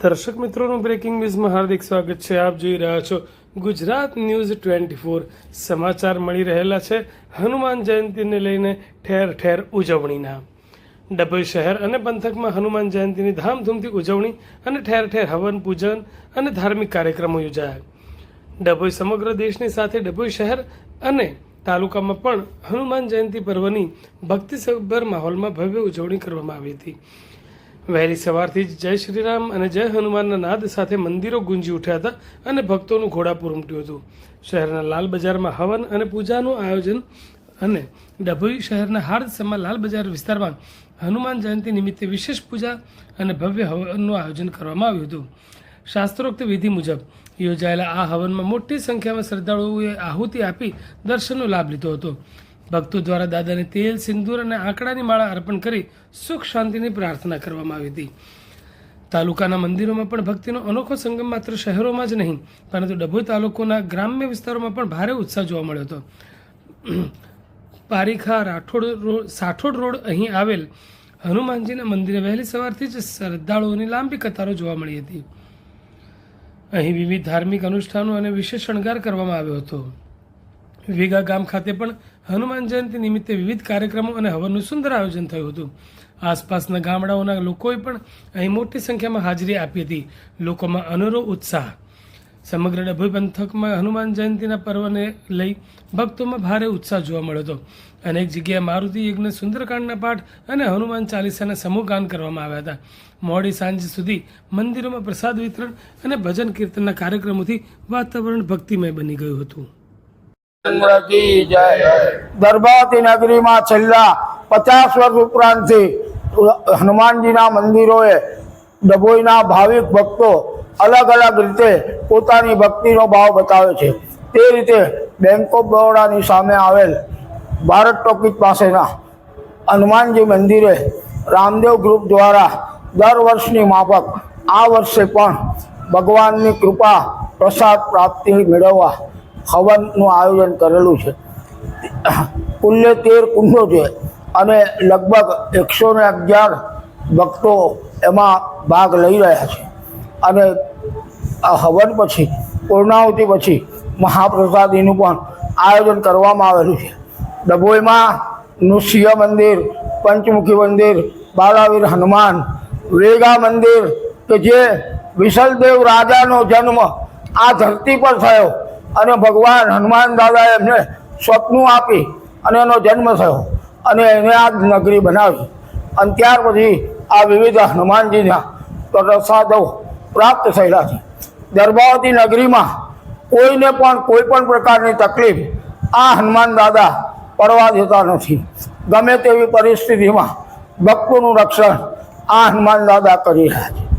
દર્શક મિત્રોનું બ્રેકિંગ ન્યૂઝમાં હાર્દિક સ્વાગત છે। આપ જોઈ રહ્યા છો ગુજરાત ન્યૂઝ 24। સમાચાર મળી રહેલા છે હનુમાન જયંતિને લઈને ઠેર ઠેર ઉજવણીના। ડભોઈ શહેર અને પંથકમાં હનુમાન જયંતિની ધામધૂમથી ઉજવણી અને ઠેર ઠેર હવન પૂજન અને ધાર્મિક કાર્યક્રમો યોજાયા। ડભોઈ સમગ્ર દેશની સાથે ડભોઈ શહેર અને તાલુકામાં પણ હનુમાન જયંતિ પર્વની ભક્તિસભર માહોલમાં ભવ્ય ઉજવણી કરવામાં આવી હતી। વહેલી સવારથી જ જય શ્રીરામ અને જય હનુમાનના નાદ સાથે મંદિરો ગુંજી ઉઠ્યા હતા અને ભક્તોનું ઘોડાપુર ઉમટ્યું હતું। શહેરના લાલ બજારમાં હવન અને પૂજાનું આયોજન અને ડભોઈ શહેરના હાર્દસમા લાલ બજાર વિસ્તારમાં હનુમાન જયંતિ નિમિત્તે વિશેષ પૂજા અને ભવ્ય હવનનું આયોજન કરવામાં આવ્યું હતું। શાસ્ત્રોક્ત વિધિ મુજબ યોજાયેલા આ હવનમાં મોટી સંખ્યામાં શ્રદ્ધાળુઓએ આહુતિ આપી દર્શનનો લાભ લીધો હતો। ભક્તો દ્વારા દાદાને તેલ, સિંદૂર અને આંકડાની માળા અર્પણ કરી સુખ શાંતિની પ્રાર્થના કરવામાં આવી હતી। તાલુકાના મંદિરોમાં પણ ભક્તિનો અનોખો સંગમ માત્ર શહેરોમાં જ નહીં પરંતુ ડભોઈ તાલુકાના ગ્રામ્ય વિસ્તારોમાં પણ ભારે ઉત્સાહ જોવા મળ્યો હતો। પારીખા સાઠોડ રોડ અહીં આવેલ હનુમાનજીના મંદિરે વહેલી સવારથી જ શ્રદ્ધાળુઓની લાંબી કતારો જોવા મળી હતી। અહીં વિવિધ ધાર્મિક અનુષ્ઠાનો અને વિશેષ શણગાર કરવામાં આવ્યો હતો। વિગા ગામ ખાતે પણ હનુમાન જયંતિ નિમિત્તે વિવિધ કાર્યક્રમો અને હવનનું સુંદર આયોજન થયું હતું। આસપાસના ગામડાઓના લોકોએ પણ અહીં મોટી સંખ્યામાં હાજરી આપી હતી। લોકોમાં અનેરો ઉત્સાહ। સમગ્ર ડભોઈ પંથકમાં હનુમાન જયંતિના પર્વને લઈ ભક્તોમાં ભારે ઉત્સાહ જોવા મળ્યો હતો। અનેક જગ્યાએ મારુતિ યજ્ઞ, સુંદરકાંડના પાઠ અને હનુમાન ચાલીસાના સમૂહ ગાન કરવામાં આવ્યા હતા। મોડી સાંજ સુધી મંદિરોમાં પ્રસાદ વિતરણ અને ભજન કીર્તનના કાર્યક્રમોથી વાતાવરણ ભક્તિમય બની ગયું હતું। દરબાતી નગરીમાં છેલ્લા 50 વર્ષ ઉપરાંતથી હનુમાનજીના મંદિરોએ ડભોઈના ભાવિક ભક્તો અલગ અલગ રીતે પોતાની ભક્તિનો ભાવ બતાવે છે। તે રીતે બેંક ઓફ બરોડાની સામે આવેલ ભારત ટોકીજ પાસેના હનુમાનજી મંદિરે રામદેવ ગ્રુપ દ્વારા દર વર્ષની માફક આ વર્ષે પણ ભગવાનની કૃપા પ્રસાદ પ્રાપ્તિ મેળવવા હવનનું આયોજન કરેલું છે। કુલ્લે 13 કુંડો છે અને લગભગ 111 ભક્તો એમાં ભાગ લઈ રહ્યા છે અને હવન પછી પૂર્ણાહુતિ પછી મહાપ્રસાદીનું પણ આયોજન કરવામાં આવેલું છે। ડભોઈમાં નૃસિંહ મંદિર, પંચમુખી મંદિર, બાલાવીર હનુમાન, વેગા મંદિર કે જે વિશલદેવ રાજાનો જન્મ આ ધરતી પર થયો અને ભગવાન હનુમાન દાદાએ એમને સ્વપ્નું આપી અને એનો જન્મ થયો અને એને આ નગરી બનાવી અને ત્યાર પછી આ વિવિધ હનુમાનજીના પ્રસાદો પ્રાપ્ત થયેલા છે। દરબાવતી નગરીમાં કોઈને પણ કોઈ પણ પ્રકારની તકલીફ આ હનુમાન દાદા પડવા દેતા નથી। ગમે તેવી પરિસ્થિતિમાં ભક્તોનું રક્ષણ આ હનુમાન દાદા કરી રહ્યા છે।